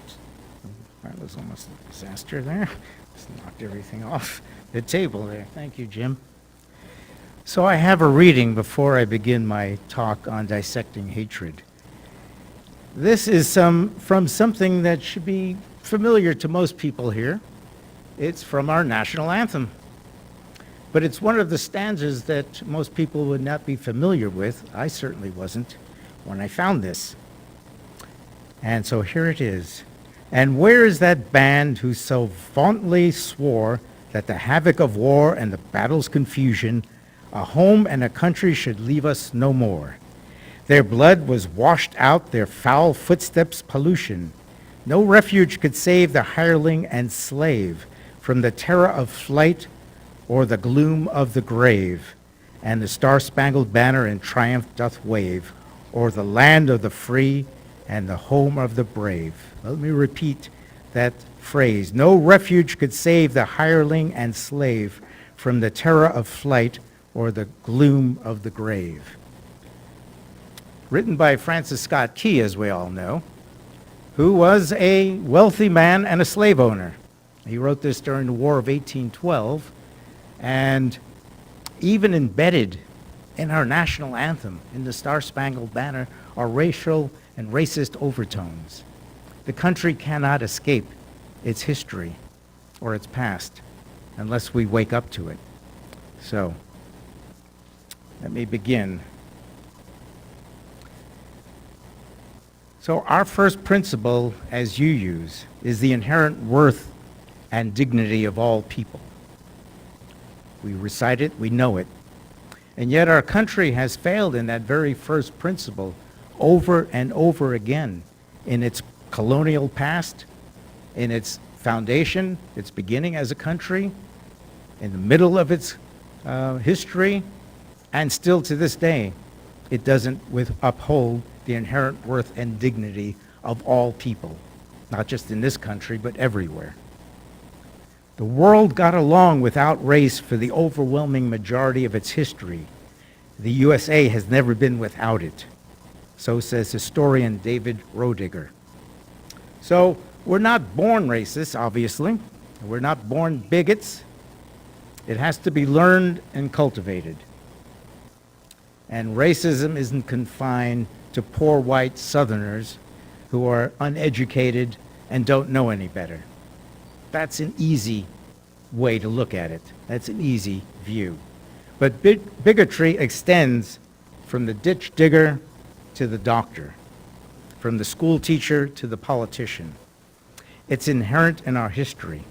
Oops. That was almost a disaster there. Just knocked everything off the table there. Thank you, Jim. So I have a reading before I begin my talk on dissecting hatred. This is from something that should be familiar to most people here. It's from our national anthem. But it's one of the stanzas that most people would not be familiar with. I certainly wasn't when I found this. And so here it is. And where is that band who so vauntly swore that the havoc of war and the battle's confusion, a home and a country should leave us no more? Their blood was washed out, their foul footsteps pollution. No refuge could save the hireling and slave from the terror of flight or the gloom of the grave. And the star-spangled banner in triumph doth wave o'er the land of the free and the home of the brave. Let me repeat that phrase. No refuge could save the hireling and slave from the terror of flight or the gloom of the grave. Written by Francis Scott Key, as we all know, who was a wealthy man and a slave owner. He wrote this during the War of 1812, and even embedded in our national anthem, in the Star-Spangled Banner, are racial and racist overtones. The country cannot escape its history or its past unless we wake up to it. So, let me begin. So our first principle, as you use, is the inherent worth and dignity of all people. We recite it, we know it. And yet our country has failed in that very first principle over and over again in its colonial past, in its foundation, its beginning as a country, in the middle of its history, and still to this day, it doesn't uphold the inherent worth and dignity of all people, not just in this country, but everywhere. The world got along without race for the overwhelming majority of its history. The USA has never been without it. So says historian David Roediger. So we're not born racists, obviously. We're not born bigots. It has to be learned and cultivated. And racism isn't confined to poor white Southerners who are uneducated and don't know any better. That's an easy way to look at it. That's an easy view. But bigotry extends from the ditch digger to the doctor, from the school teacher to the politician. It's inherent in our history.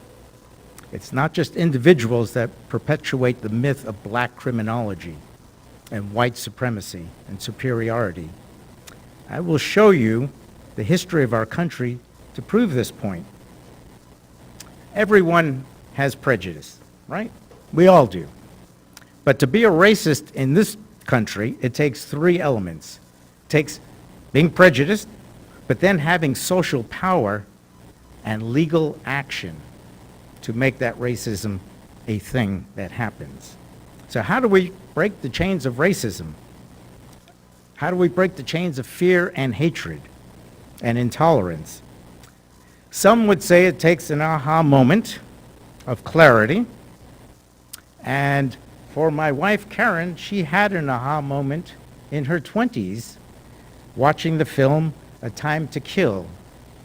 It's not just individuals that perpetuate the myth of black criminology and white supremacy and superiority. I will show you the history of our country to prove this point. Everyone has prejudice, right? We all do. But to be a racist in this country, it takes three elements. It takes being prejudiced, but then having social power and legal action to make that racism a thing that happens. So how do we break the chains of racism? How do we break the chains of fear and hatred and intolerance? Some would say it takes an aha moment of clarity. And for my wife, Karen, she had an aha moment in her 20s watching the film A Time to Kill.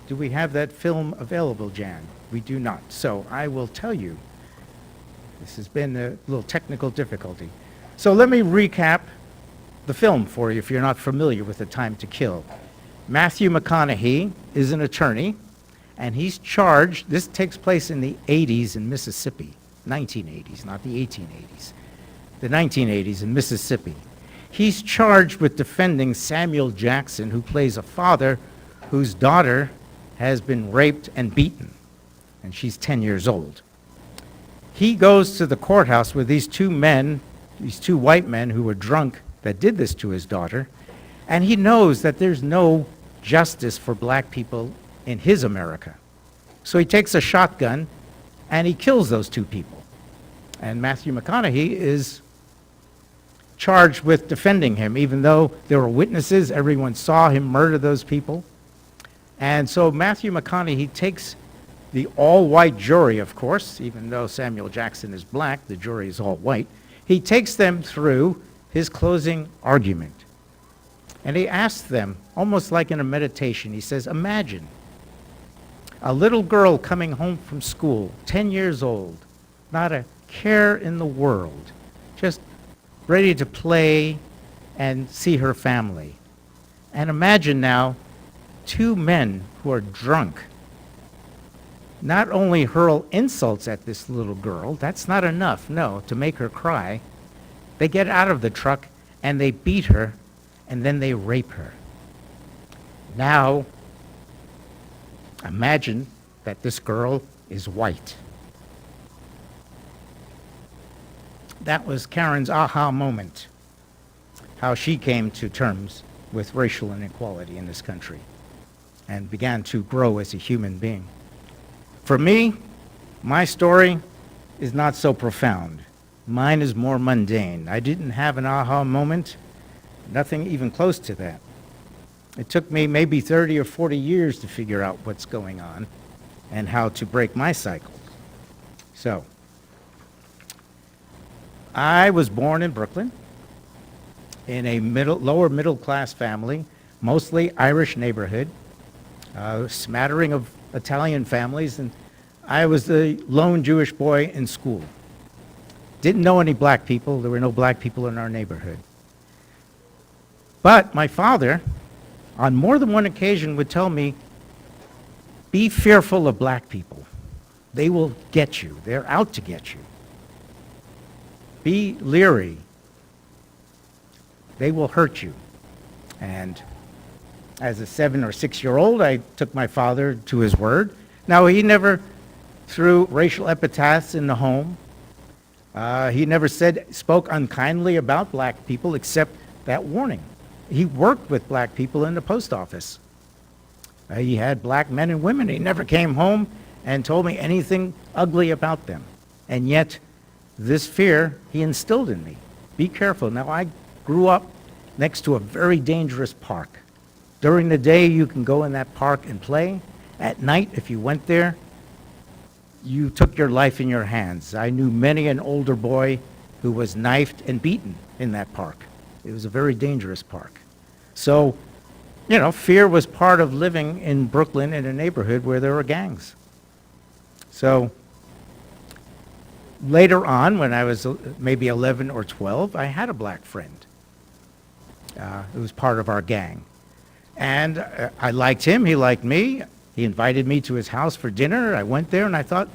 Do we have that film available, Jan? We do not. So I will tell you. This has been a little technical difficulty. So let me recap the film for you if you're not familiar with A Time to Kill. Matthew McConaughey is an attorney, and he's charged. This takes place in the 80s in Mississippi, 1980s, not the 1880s, the 1980s in Mississippi. He's charged with defending Samuel Jackson, who plays a father whose daughter has been raped and beaten, and she's 10 years old. He goes to the courthouse with these two men, these two white men who were drunk that did this to his daughter, and he knows that there's no justice for black people in his America. So he takes a shotgun and he kills those two people. And Matthew McConaughey is charged with defending him, even though there were witnesses, everyone saw him murder those people. And so Matthew McConaughey, he takes the all-white jury, of course, even though Samuel Jackson is black, the jury is all white. He takes them through his closing argument. And he asks them, almost like in a meditation, he says, imagine a little girl coming home from school, 10 years old, not a care in the world, just ready to play and see her family. And imagine now two men who are drunk not only hurl insults at this little girl, that's not enough, no, to make her cry. They get out of the truck and they beat her and then they rape her. Now, imagine that this girl is white. That was Karen's aha moment, how she came to terms with racial inequality in this country and began to grow as a human being. For me, my story is not so profound. Mine is more mundane. I didn't have an aha moment, nothing even close to that. It took me maybe 30 or 40 years to figure out what's going on and how to break my cycle. So, I was born in Brooklyn in a lower middle class family, mostly Irish neighborhood, a smattering of Italian families, and I was the lone Jewish boy in school. Didn't know any black people. There were no black people in our neighborhood. But my father, on more than one occasion, would tell me, be fearful of black people. They will get you. They're out to get you. Be leery. They will hurt you. And as a 7 or 6-year-old, I took my father to his word. Now, he never threw racial epithets in the home. He never spoke unkindly about black people except that warning. He worked with black people in the post office. He had black men and women. He never came home and told me anything ugly about them. And yet, this fear he instilled in me. Be careful. Now, I grew up next to a very dangerous park. During the day, you can go in that park and play. At night, if you went there, you took your life in your hands. I knew many an older boy who was knifed and beaten in that park. It was a very dangerous park. So, you know, fear was part of living in Brooklyn in a neighborhood where there were gangs. So, later on, when I was maybe 11 or 12, I had a black friend. It was part of our gang. And I liked him, he liked me. He invited me to his house for dinner. I went there and I thought,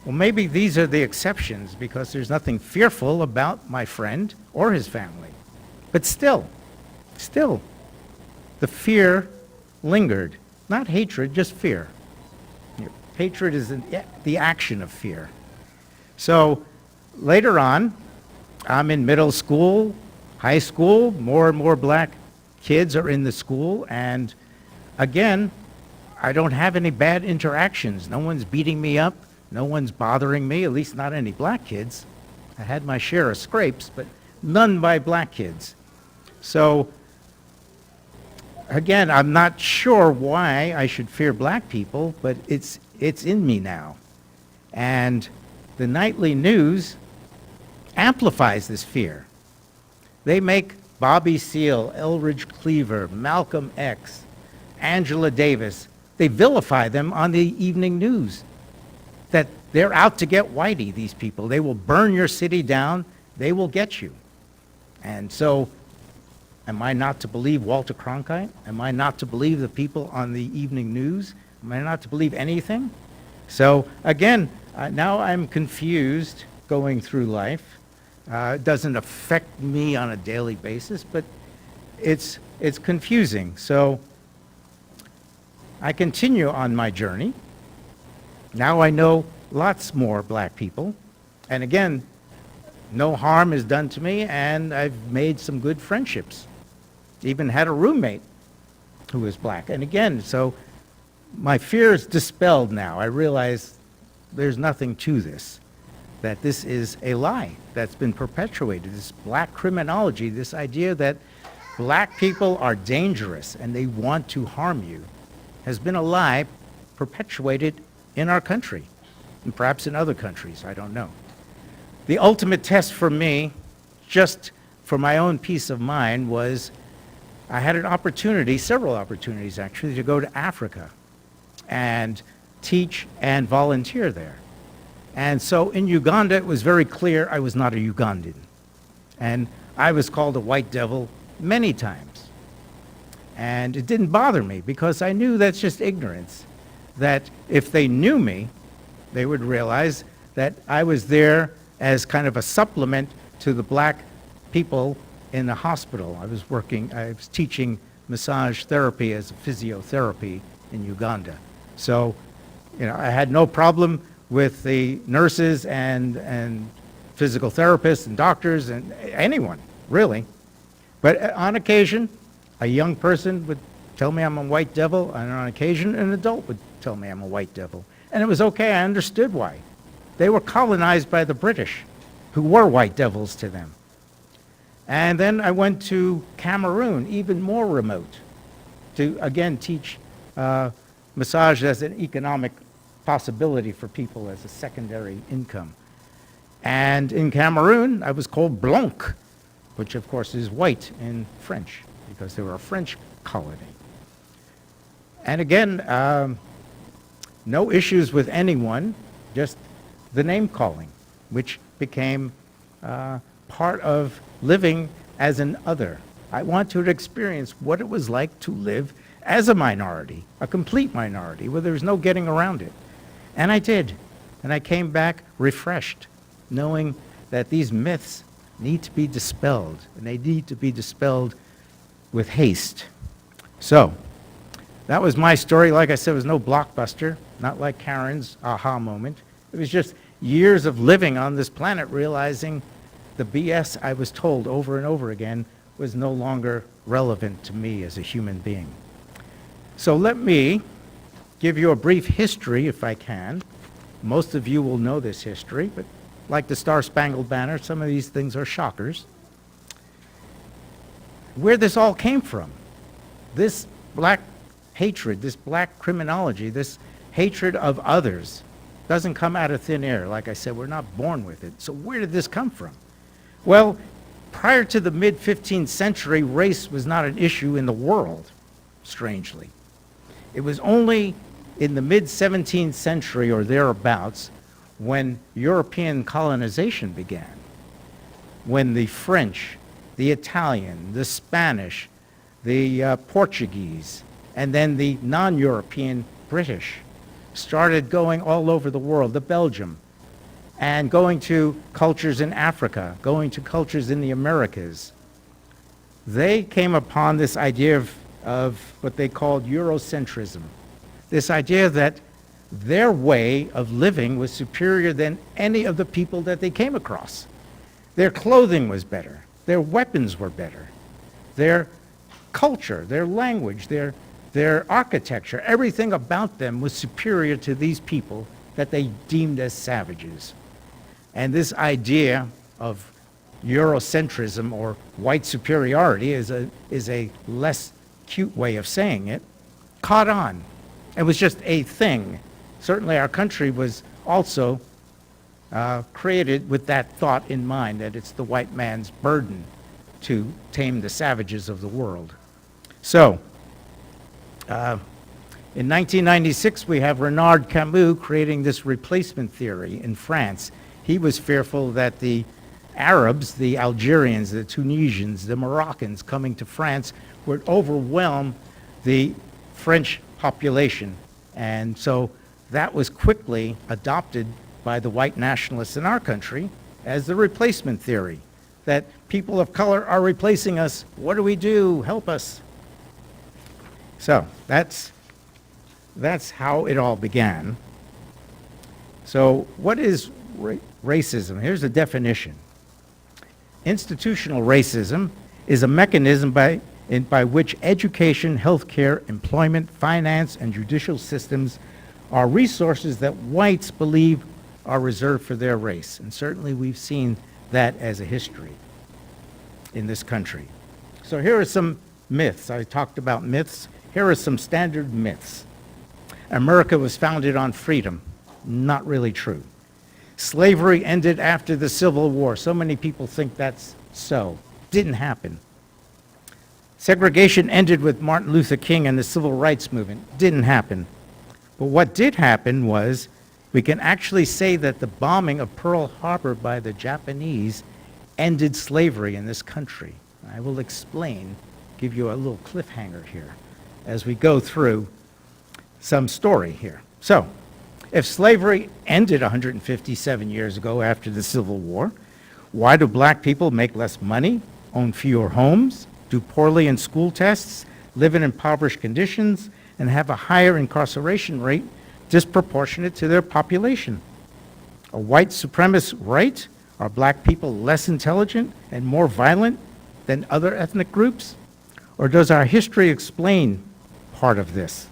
well, maybe these are the exceptions because there's nothing fearful about my friend or his family. But still, the fear lingered. Not hatred, just fear. Hatred is the action of fear. So later on, I'm in middle school, high school, more and more black kids are in the school, and again, I don't have any bad interactions. No one's beating me up. No one's bothering me, at least not any black kids. I had my share of scrapes, but none by black kids. So, again, I'm not sure why I should fear black people, but it's in me now. And the nightly news amplifies this fear. They make Bobby Seale, Elridge Cleaver, Malcolm X, Angela Davis, they vilify them on the evening news, that they're out to get Whitey, these people. They will burn your city down. They will get you. And so, am I not to believe Walter Cronkite? Am I not to believe the people on the evening news? Am I not to believe anything? So, again, now I'm confused going through life. It doesn't affect me on a daily basis, but it's confusing. So, I continue on my journey. Now I know lots more black people. And again, no harm is done to me, and I've made some good friendships. Even had a roommate who was black. And again, so my fear is dispelled now. I realize there's nothing to this, that this is a lie that's been perpetuated, this black criminology, this idea that black people are dangerous and they want to harm you, has been a lie perpetuated in our country, and perhaps in other countries, I don't know. The ultimate test for me, just for my own peace of mind, was I had an opportunity, several opportunities actually, to go to Africa and teach and volunteer there. And so in Uganda, it was very clear I was not a Ugandan. And I was called a white devil many times. And it didn't bother me because I knew that's just ignorance. That if they knew me, they would realize that I was there as kind of a supplement to the black people in the hospital. I was teaching massage therapy as a physiotherapy in Uganda. So, I had no problem with the nurses and physical therapists and doctors and anyone, really. But on occasion, a young person would tell me I'm a white devil, and on occasion, an adult would tell me I'm a white devil. And it was okay, I understood why. They were colonized by the British, who were white devils to them. And then I went to Cameroon, even more remote, to again teach massage as an economic possibility for people as a secondary income. And in Cameroon, I was called blanc, which of course is white in French, because they were a French colony. And again, no issues with anyone, just the name calling, which became part of living as an other. I want to experience what it was like to live as a minority, a complete minority, where there was no getting around it. And I did. And I came back refreshed, knowing that these myths need to be dispelled, and they need to be dispelled with haste. So, that was my story. Like I said, it was no blockbuster, not like Karen's aha moment. It was just years of living on this planet, realizing the BS I was told over and over again was no longer relevant to me as a human being. So let me give you a brief history, if I can. Most of you will know this history, but like the Star-Spangled Banner, some of these things are shockers. Where this all came from, this black hatred, this black criminology, this hatred of others, doesn't come out of thin air. Like I said, we're not born with it. So where did this come from? Well, prior to the mid-15th century, race was not an issue in the world, strangely. It was only in the mid-17th century or thereabouts when European colonization began, when the French, the Italian, the Spanish, the Portuguese, and then the non-European British started going all over the world, the Belgium, and going to cultures in Africa, going to cultures in the Americas. They came upon this idea of what they called Eurocentrism, this idea that their way of living was superior than any of the people that they came across. Their clothing was better, their weapons were better, their culture, their language, their architecture, everything about them was superior to these people that they deemed as savages. And this idea of Eurocentrism or white superiority is a less cute way of saying it, caught on. It was just a thing. Certainly our country was also created with that thought in mind, that it's the white man's burden to tame the savages of the world. So, in 1996, we have Renard Camus creating this replacement theory in France. He was fearful that the Arabs, the Algerians, the Tunisians, the Moroccans coming to France would overwhelm the French population. And so that was quickly adopted by the white nationalists in our country as the replacement theory, that people of color are replacing us. What do we do? Help us. So that's how it all began. So what is racism? Here's a definition. Institutional racism is a mechanism by which education, healthcare, employment, finance, and judicial systems are resources that whites believe are reserved for their race. And certainly we've seen that as a history in this country. So here are some myths. I talked about myths. Here are some standard myths. America was founded on freedom. Not really true. Slavery ended after the Civil War. So many people think that's so. Didn't happen. Segregation ended with Martin Luther King and the Civil Rights Movement. Didn't happen. But what did happen was we can actually say that the bombing of Pearl Harbor by the Japanese ended slavery in this country. I will explain, give you a little cliffhanger here as we go through some story here. So, if slavery ended 157 years ago after the Civil War, why do black people make less money, own fewer homes, do poorly in school tests, live in impoverished conditions, and have a higher incarceration rate disproportionate to their population? A white supremacist right? Are black people less intelligent and more violent than other ethnic groups? Or does our history explain part of this?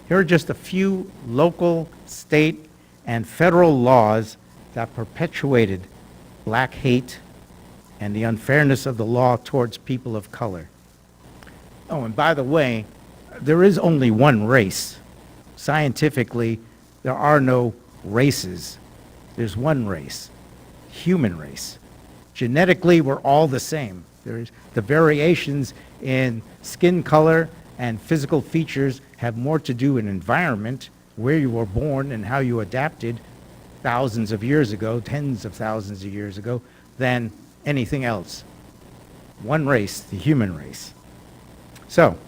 Here are just a few local, state, and federal laws that perpetuated black hate and the unfairness of the law towards people of color. Oh, and by the way, there is only one race. Scientifically, there are no races. There's one race, human race. Genetically, we're all the same. There's the variations in skin color and physical features have more to do with environment, where you were born and how you adapted thousands of years ago, tens of thousands of years ago, than anything else. One race, the human race. So,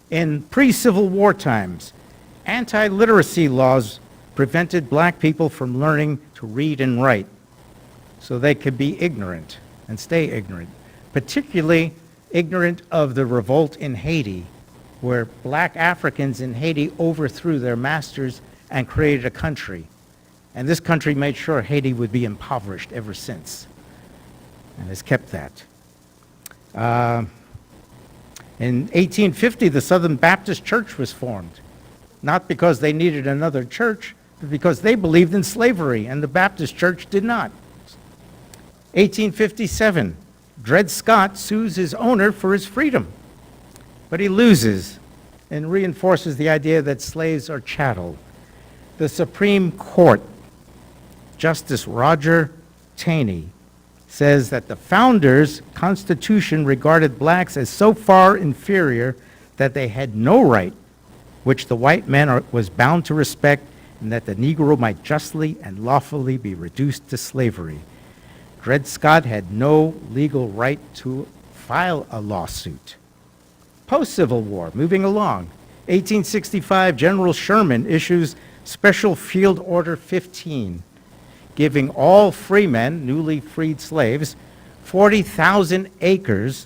in pre-Civil War times, anti-literacy laws prevented black people from learning to read and write, so they could be ignorant and stay ignorant, particularly ignorant of the revolt in Haiti, where black Africans in Haiti overthrew their masters and created a country. And this country made sure Haiti would be impoverished ever since, and has kept that. In 1850, the Southern Baptist Church was formed, not because they needed another church, but because they believed in slavery, and the Baptist Church did not. 1857, Dred Scott sues his owner for his freedom, but he loses and reinforces the idea that slaves are chattel. The Supreme Court, Justice Roger Taney, says that the founders' constitution regarded blacks as so far inferior that they had no right, which the white man was bound to respect, and that the Negro might justly and lawfully be reduced to slavery. Dred Scott had no legal right to file a lawsuit. Post-Civil War, moving along, 1865, General Sherman issues Special Field Order 15, giving all free men, newly freed slaves, 40,000 acres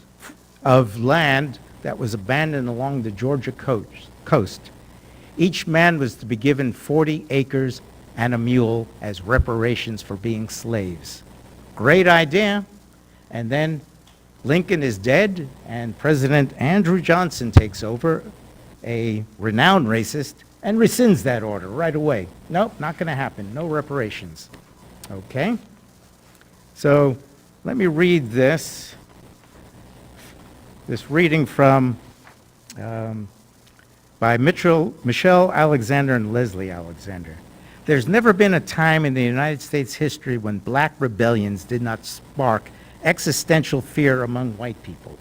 of land that was abandoned along the Georgia coast. Each man was to be given 40 acres and a mule as reparations for being slaves. Great idea. And then Lincoln is dead, and President Andrew Johnson takes over, a renowned racist, and rescinds that order right away. Nope, not going to happen. No reparations. Okay? So let me read this reading from by Michelle Alexander and Leslie Alexander. There's never been a time in the United States history when black rebellions did not spark existential fear among white people,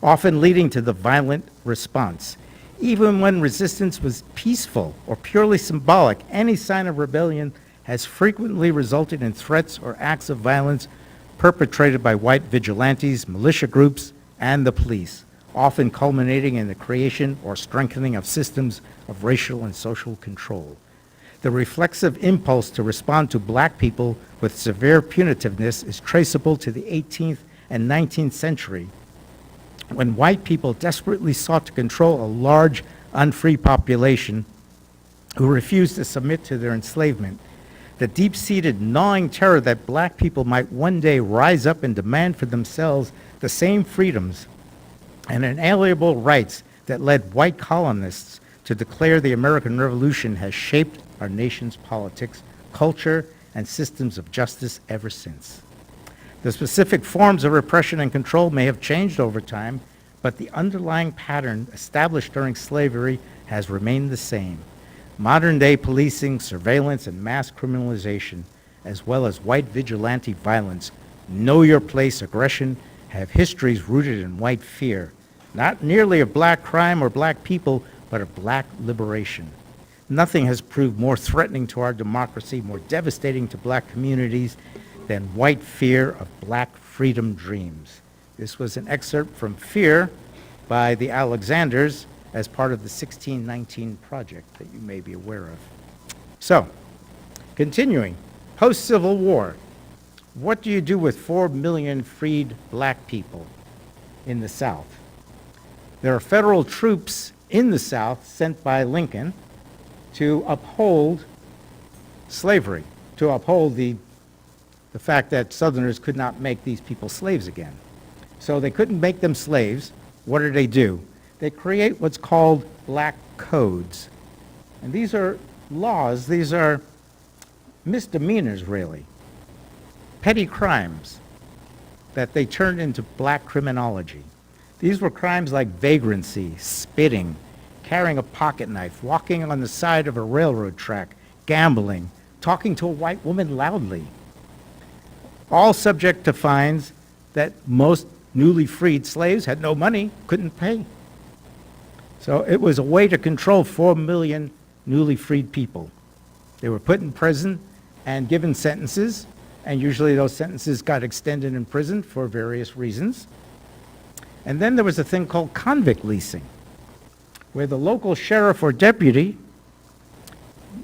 often leading to the violent response. Even when resistance was peaceful or purely symbolic, any sign of rebellion has frequently resulted in threats or acts of violence perpetrated by white vigilantes, militia groups, and the police, often culminating in the creation or strengthening of systems of racial and social control. The reflexive impulse to respond to black people with severe punitiveness is traceable to the 18th and 19th century, when white people desperately sought to control a large, unfree population who refused to submit to their enslavement. The deep-seated, gnawing terror that black people might one day rise up and demand for themselves the same freedoms and inalienable rights that led white colonists to declare the American Revolution has shaped our nation's politics, culture, and systems of justice ever since. The specific forms of repression and control may have changed over time, but the underlying pattern established during slavery has remained the same. Modern-day policing, surveillance, and mass criminalization, as well as white vigilante violence, know-your-place aggression, have histories rooted in white fear, not merely of black crime or black people, but of black liberation. Nothing has proved more threatening to our democracy, more devastating to black communities than white fear of black freedom dreams. This was an excerpt from Fear by the Alexanders as part of the 1619 Project that you may be aware of. So, continuing, post-Civil War, what do you do with 4 million freed black people in the South? There are federal troops in the South sent by Lincoln to uphold slavery, to uphold the fact that Southerners could not make these people slaves again. So they couldn't make them slaves. What do? They create what's called black codes. And these are laws, these are misdemeanors, really. Petty crimes that they turned into black criminology. These were crimes like vagrancy, spitting, carrying a pocket knife, walking on the side of a railroad track, gambling, talking to a white woman loudly. All subject to fines that most newly freed slaves had no money, couldn't pay. So it was a way to control 4 million newly freed people. They were put in prison and given sentences, and usually those sentences got extended in prison for various reasons. And then there was a thing called convict leasing, where the local sheriff or deputy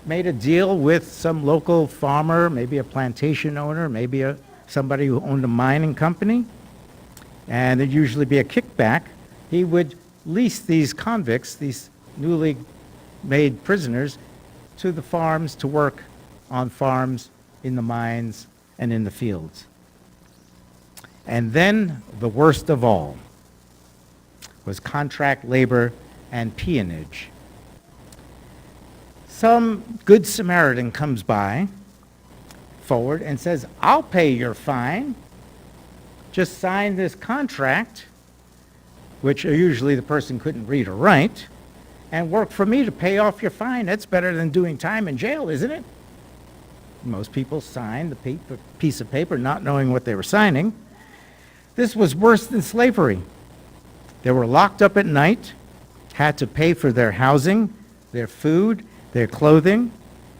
made a deal with some local farmer, maybe a plantation owner, maybe somebody who owned a mining company, and there'd usually be a kickback. He would lease these convicts, these newly made prisoners, to the farms to work on farms, in the mines, and in the fields. And then the worst of all was contract labor and peonage. Some good Samaritan comes forward and says, I'll pay your fine. Just sign this contract, which usually the person couldn't read or write, and work for me to pay off your fine. That's better than doing time in jail, isn't it? Most people signed the piece of paper not knowing what they were signing. This was worse than slavery. They were locked up at night, had to pay for their housing, their food, their clothing,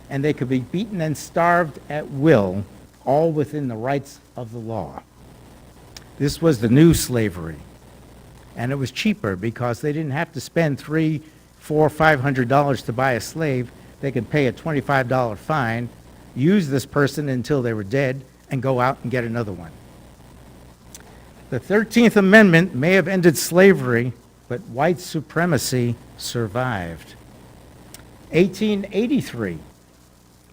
and they could be beaten and starved at will, all within the rights of the law. This was the new slavery. And it was cheaper because they didn't have to spend $300, $400, $500 to buy a slave. They could pay a $25 fine, use this person until they were dead, and go out and get another one. The 13th Amendment may have ended slavery, but white supremacy survived. 1883,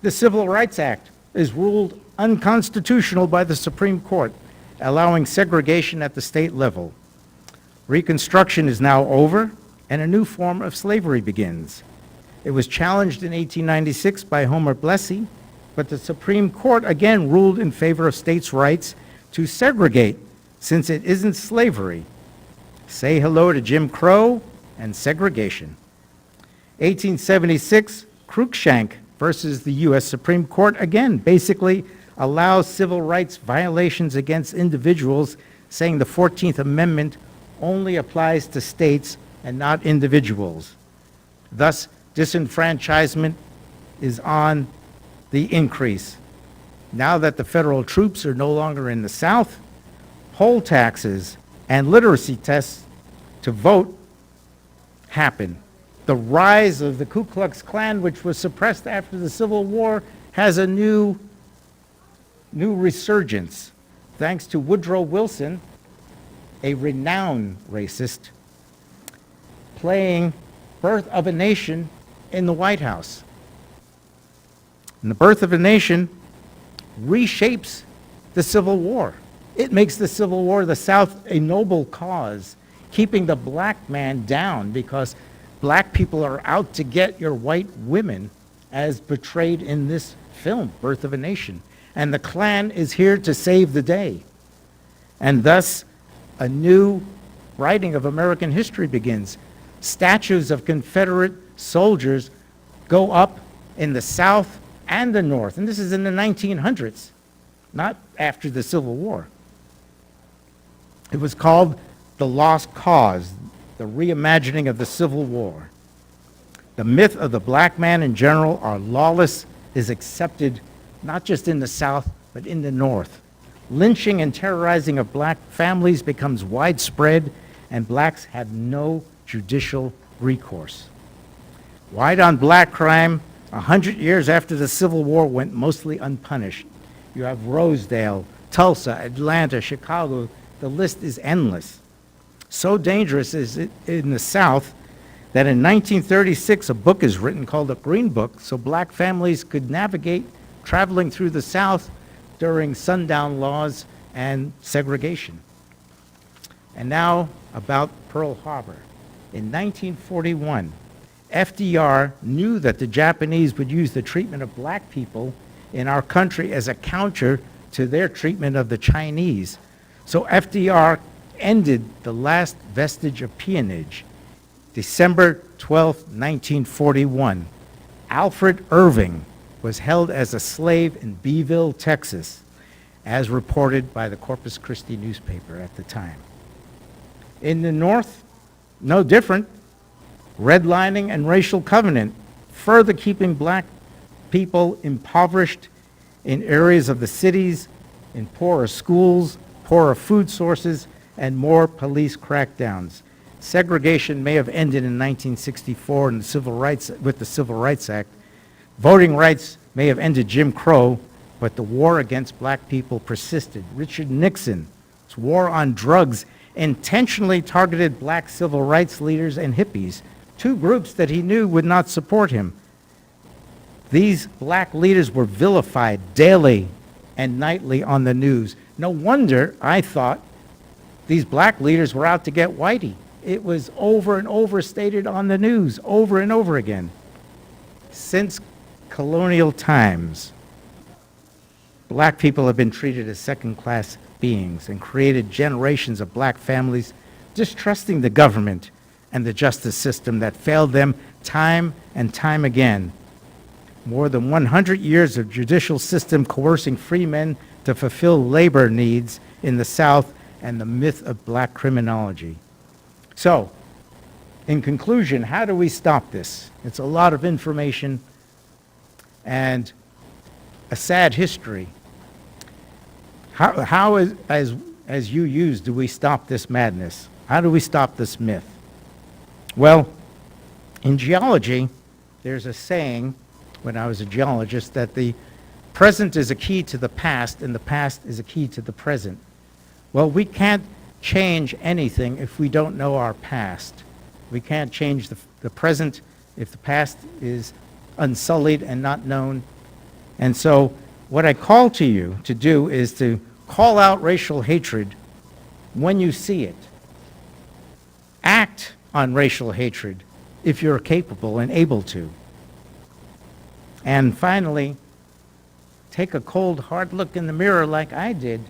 the Civil Rights Act is ruled unconstitutional by the Supreme Court, allowing segregation at the state level. Reconstruction is now over, and a new form of slavery begins. It was challenged in 1896 by Homer Plessy, but the Supreme Court again ruled in favor of states' rights to segregate, since it isn't slavery. Say hello to Jim Crow and segregation. 1876, Cruikshank versus the U.S. Supreme Court, again, basically allows civil rights violations against individuals, saying the 14th Amendment only applies to states and not individuals. Thus, disenfranchisement is on the increase. Now that the federal troops are no longer in the South, poll taxes and literacy tests to vote happen. The rise of the Ku Klux Klan, which was suppressed after the Civil War, has a new resurgence, thanks to Woodrow Wilson, a renowned racist, playing Birth of a Nation in the White House. And the Birth of a Nation reshapes the Civil War. It makes the Civil War, the South, a noble cause, keeping the black man down, because black people are out to get your white women, as portrayed in this film, Birth of a Nation. And the Klan is here to save the day. And thus, a new writing of American history begins. Statues of Confederate soldiers go up in the South and the North. And this is in the 1900s, not after the Civil War. It was called The Lost Cause, the reimagining of the Civil War. The myth of the black man in general, our lawless, is accepted not just in the South, but in the North. Lynching and terrorizing of black families becomes widespread, and blacks have no judicial recourse. White on black crime, 100 years after the Civil War, went mostly unpunished. You have Rosedale, Tulsa, Atlanta, Chicago. The list is endless. So dangerous is it in the South that in 1936 a book is written called the Green Book, so black families could navigate traveling through the South during sundown laws and segregation. And now about Pearl Harbor. In 1941, FDR knew that the Japanese would use the treatment of black people in our country as a counter to their treatment of the Chinese. So FDR ended the last vestige of peonage. December 12, 1941, Alfred Irving was held as a slave in Beeville, Texas, as reported by the Corpus Christi newspaper at the time. In the North, no different. Redlining and racial covenant, further keeping black people impoverished in areas of the cities, in poorer schools, poorer food sources, and more police crackdowns. Segregation may have ended in 1964 with the Civil Rights Act. Voting rights may have ended Jim Crow, but the war against black people persisted. Richard Nixon's war on drugs intentionally targeted black civil rights leaders and hippies, two groups that he knew would not support him. These black leaders were vilified daily and nightly on the news. No wonder I thought these black leaders were out to get Whitey. It was over and over stated on the news, over and over again. Since colonial times, black people have been treated as second-class beings and created generations of black families distrusting the government and the justice system that failed them time and time again. More than 100 years of judicial system coercing free men to fulfill labor needs in the South, and the myth of black criminology. So, in conclusion, how do we stop this? It's a lot of information and a sad history. How as you use, do we stop this madness? How do we stop this myth? Well, in geology, there's a saying, when I was a geologist, that the present is a key to the past and the past is a key to the present. Well, we can't change anything if we don't know our past. We can't change the present if the past is unsullied and not known. And so what I call to you to do is to call out racial hatred when you see it. Act on racial hatred if you're capable and able to. And finally, take a cold, hard look in the mirror like I did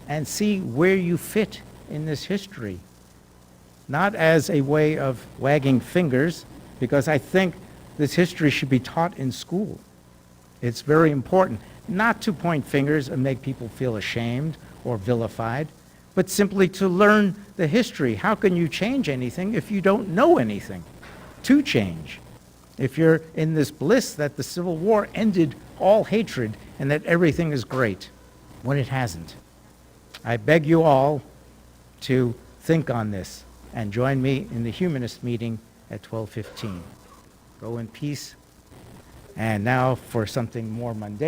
and see where you fit in this history. Not as a way of wagging fingers, because I think this history should be taught in school. It's very important not to point fingers and make people feel ashamed or vilified, but simply to learn the history. How can you change anything if you don't know anything to change? If you're in this bliss that the Civil War ended all hatred and that everything is great, when it hasn't. I beg you all to think on this and join me in the humanist meeting at 12:15. Go in peace. And now for something more mundane.